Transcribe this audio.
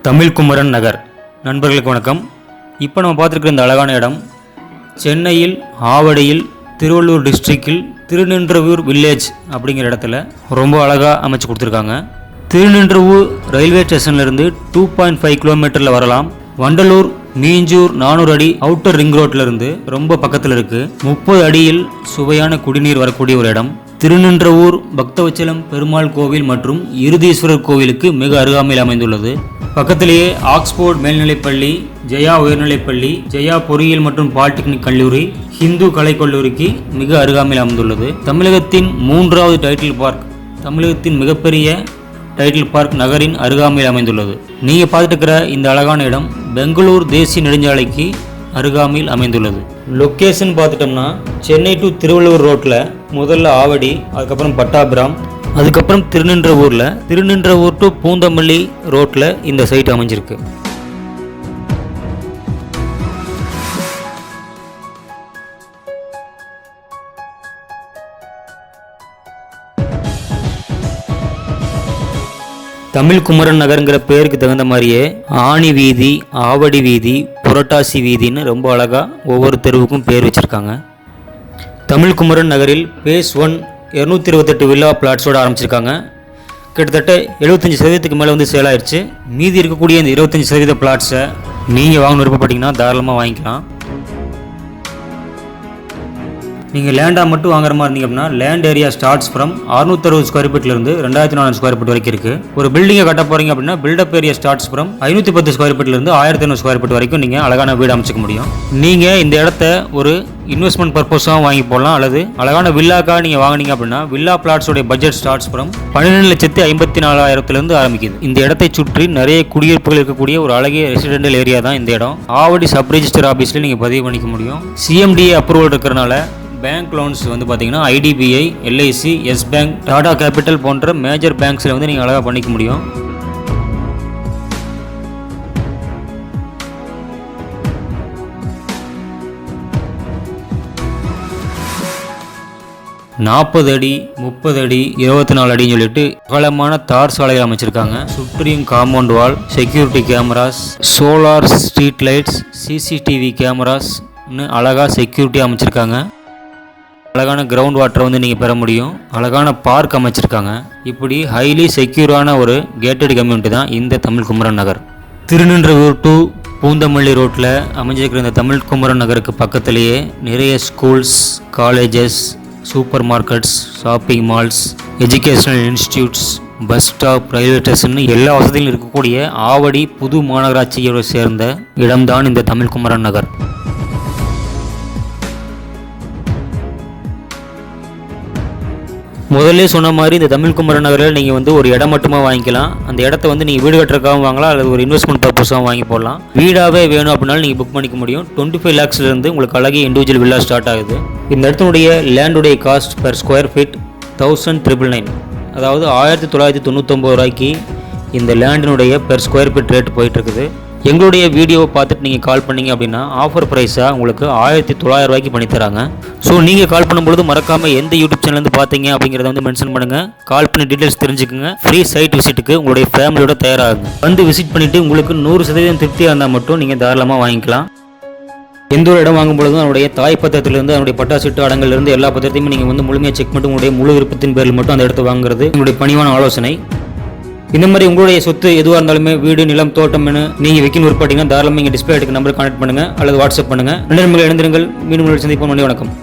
தமிழ் குமரன் நகர். நண்பர்களுக்கு வணக்கம். இப்போ நம்ம பார்த்துருக்கிற இந்த அழகான இடம் சென்னையில் ஆவடியில் திருவள்ளூர் டிஸ்ட்ரிக்டில் திருநின்றவூர் வில்லேஜ் அப்படிங்கிற இடத்துல ரொம்ப அழகாக அமைச்சு கொடுத்துருக்காங்க. திருநின்றவூர் ரயில்வே ஸ்டேஷன்லேருந்து 2.5 கிலோமீட்டரில் வரலாம். வண்டலூர் மீஞ்சூர் 400 அடி அவுட்டர் ரிங் ரோட்லேருந்து ரொம்ப பக்கத்தில் இருக்குது. 30 அடியில் சுவையான குடிநீர் வரக்கூடிய ஒரு இடம். திருநின்றவூர் பக்தவச்சலம் பெருமாள் கோவில் மற்றும் இருதீஸ்வரர் கோவிலுக்கு மிக அருகாமையில் அமைந்துள்ளது. பக்கத்திலேயே ஆக்ஸ்போர்ட் மேல்நிலைப்பள்ளி, ஜெயா உயர்நிலைப்பள்ளி, ஜெயா பொறியியல் மற்றும் பாலிடெக்னிக் கல்லூரி, ஹிந்து கலைக்கல்லூரிக்கு மிக அருகாமையில் அமைந்துள்ளது. தமிழகத்தின் 3வது டைட்டில் பார்க், தமிழகத்தின் மிகப்பெரிய டைட்டில் பார்க் நகரின் அருகாமையில் அமைந்துள்ளது. நீங்கள் பார்த்துட்டு இருக்கிற இந்த அழகான இடம் பெங்களூர் தேசிய நெடுஞ்சாலைக்கு அருகாமையில் அமைந்துள்ளது. லொக்கேஷன் பார்த்துட்டோம்னா சென்னை டு திருவள்ளூர் ரோட்டில் முதல்ல ஆவடி, அதுக்கப்புறம் பட்டாபிராம், அதுக்கப்புறம் திருநின்றவூர் டு பூந்தமல்லி ரோட்டில் இந்த சைட் அமைஞ்சிருக்கு. தமிழ் குமரன் நகருங்கிற பேருக்கு தகுந்த மாதிரியே ஆணி வீதி, ஆவடி வீதி, புரட்டாசி வீதின்னு ரொம்ப அழகாக ஒவ்வொரு தெருவுக்கும் பேர் வச்சுருக்காங்க. தமிழ் குமரன் நகரில் பேஸ் 1 228 வில்லா பிளாட்ஸோடு ஆரம்பிச்சிருக்காங்க. கிட்டத்தட்ட 75% மேலே வந்து சேல் ஆயிடுச்சு. மீதி இருக்கக்கூடிய இந்த 25% பிளாட்ஸை நீங்கள் வாங்கணும் விருப்பப்பட்டீங்கன்னா தாராளமாக வாங்கிக்கலாம். நீங்கள் லேண்டாக மட்டும் வாங்குற மாதிரி இருந்தீங்க அப்படின்னா land area starts from 660 square ஃபீட்லேருந்து 2400 ஸ்கொயர் ஃபீட் வரைக்கும் இருக்குது. ஒரு பில்டிங்கை கட்ட போகிறீங்க அப்படின்னா built up area starts from 510 square ஃபீட்லேருந்து 1500 ஸ்கொயர் ஃபீட் வரைக்கும் நீங்கள் அழகான வீடு அமைச்சிக்க முடியும். நீங்கள் இந்த இடத்த ஒரு இன்வெஸ்ட்மெண்ட் பர்பஸாக வாங்கி போடலாம், அல்லது அழகான வில்லாக்காக நீங்கள் வாங்கினீங்க அப்படின்னா வில்லா பிளாட்ஸோடைய பட்ஜெட் ஸ்டார்ட்ஸ் ஃப்ரம் 12,54,000 ஆரம்பிக்குது. இந்த இடத்தை சுற்றி நிறைய குடியிருப்புகள் இருக்கக்கூடிய ஒரு அழகிய ரெசிடென்டல் ஏரியா தான் இந்த இடம். ஆவடி சப் ரெஜிஸ்டர் ஆஃபீஸில் நீங்கள் பதிவு பண்ணிக்க முடியும். சிஎம்டிஏ அப்ரூவல் இருக்கிறனால பேங்க் லோன்ஸ் வந்து பார்த்தீங்கன்னா IDBI, LIC, Yes Bank, Tata capital போன்ற மேஜர் பேங்க்ஸில் வந்து நீங்கள் அழகாக பண்ணிக்க முடியும். நாற்பது அடி, 30 அடி, 24 அடின்னு சொல்லிட்டு அகலமான தார் சாலைகள் அமைச்சிருக்காங்க. சுற்றியும் compound wall, security cameras, solar street lights, CCTV cameras அழகாக செக்யூரிட்டி அமைச்சிருக்காங்க. அழகான கிரவுண்ட் வாட்டரை வந்து நீங்கள் பெற முடியும். அழகான பார்க் அமைச்சிருக்காங்க. இப்படி ஹைலி செக்யூரான ஒரு கேட்டட் கம்யூனிட்டி தான் இந்த தமிழ் குமரன் நகர். திருநின்றவூர் டு பூந்தமல்லி ரோட்டில் அமைஞ்சிருக்கிற இந்த தமிழ் குமரன் நகருக்கு பக்கத்திலேயே நிறைய schools, colleges, super markets, shopping malls, educational institutes, bus stop, railway station எல்லா வசதியும் இருக்கக்கூடிய ஆவடி புது மாநகராட்சியோடு சேர்ந்த இடம்தான் இந்த தமிழ் குமரன் நகர். முதல்ல சொன்ன மாதிரி இந்த தமிழ் குமரன் நகரில் நீங்கள் வந்து ஒரு இடம் மட்டுமா வாங்கிக்கலாம். அந்த இடத்த வந்து நீங்கள் வீடு கட்டுறதுக்காகவும் வாங்கலாம், அல்லது ஒரு இன்வெஸ்ட்மெண்ட் பர்பஸாகவும் வாங்கி போடலாம். வீடாகவே வேணும் அப்படின்னாலும் நீங்கள் புக் பண்ணிக்க முடியும். 25 lakhsலேருந்து உங்களுக்கு அழகிய இண்டிவிஜுவல் வில்லா ஸ்டார்ட் ஆகுது. இந்த இடத்தினுடைய லேண்டுடைய காஸ்ட் பெர் ஸ்கொயர் ஃபீட் 1999, அதாவது 1999 ரூபாய்க்கு இந்த லேண்டினுடைய பெர் ஸ்கொயர் ஃபீட் ரேட் போயிட்டுருக்குது. எங்களுடைய வீடியோவை பார்த்துட்டு நீங்கள் கால் பண்ணிங்க அப்படின்னா ஆஃபர் ப்ரைஸாக உங்களுக்கு 1900 ரூபாய்க்கு பண்ணித்தராங்க. ஸோ நீங்கள் கால் பண்ணும்பொழுது மறக்காமல் எந்த யூடியூப் சேனல்லேருந்து பார்த்தீங்க அப்படிங்கிறத வந்து மென்ஷன் பண்ணுங்கள். கால் பண்ணி டீட்டெயில்ஸ் தெரிஞ்சுக்குங்க. ஃப்ரீ சைட் விசிட்டுக்கு உங்களுடைய ஃபேமிலியோட தயாராகுங்க. வந்து விசிட் பண்ணிவிட்டு உங்களுக்கு 100% திருப்தியாக இருந்தால் மட்டும் நீங்கள் தாராளமாக வாங்கிக்கலாம். எந்த ஒரு இடம் வாங்கும் பொழுதும் அதனுடைய தாய் பத்திரத்திலிருந்து, அதனுடைய பட்டாசீட்டு அடங்கலிருந்து எல்லா பத்திரத்தையுமே நீங்கள் வந்து முழுமையாக செக் பண்ணிட்டு உங்களுடைய முழு விருப்பத்தின் பேரில் மட்டும் அந்த இடத்த வாங்குறது உங்களுடைய பணிவான ஆலோசனை. இந்த மாதிரி உங்களுடைய சொத்து எதுவாக இருந்தாலுமே வீடு, நிலம், தோட்டம்னு நீங்கள் விற்கணும் விருப்பப்பட்டீங்கன்னா தாராளமாக இங்கே டிஸ்பிளே எடுக்க நம்பருக்கு கான்டெக்ட் பண்ணுங்கள் அல்லது வாட்ஸ்அப் பண்ணுங்கள். நண்பர்கள் எழுந்திருங்கள். மீண்டும் சந்திப்போம். நன்றி, வணக்கம்.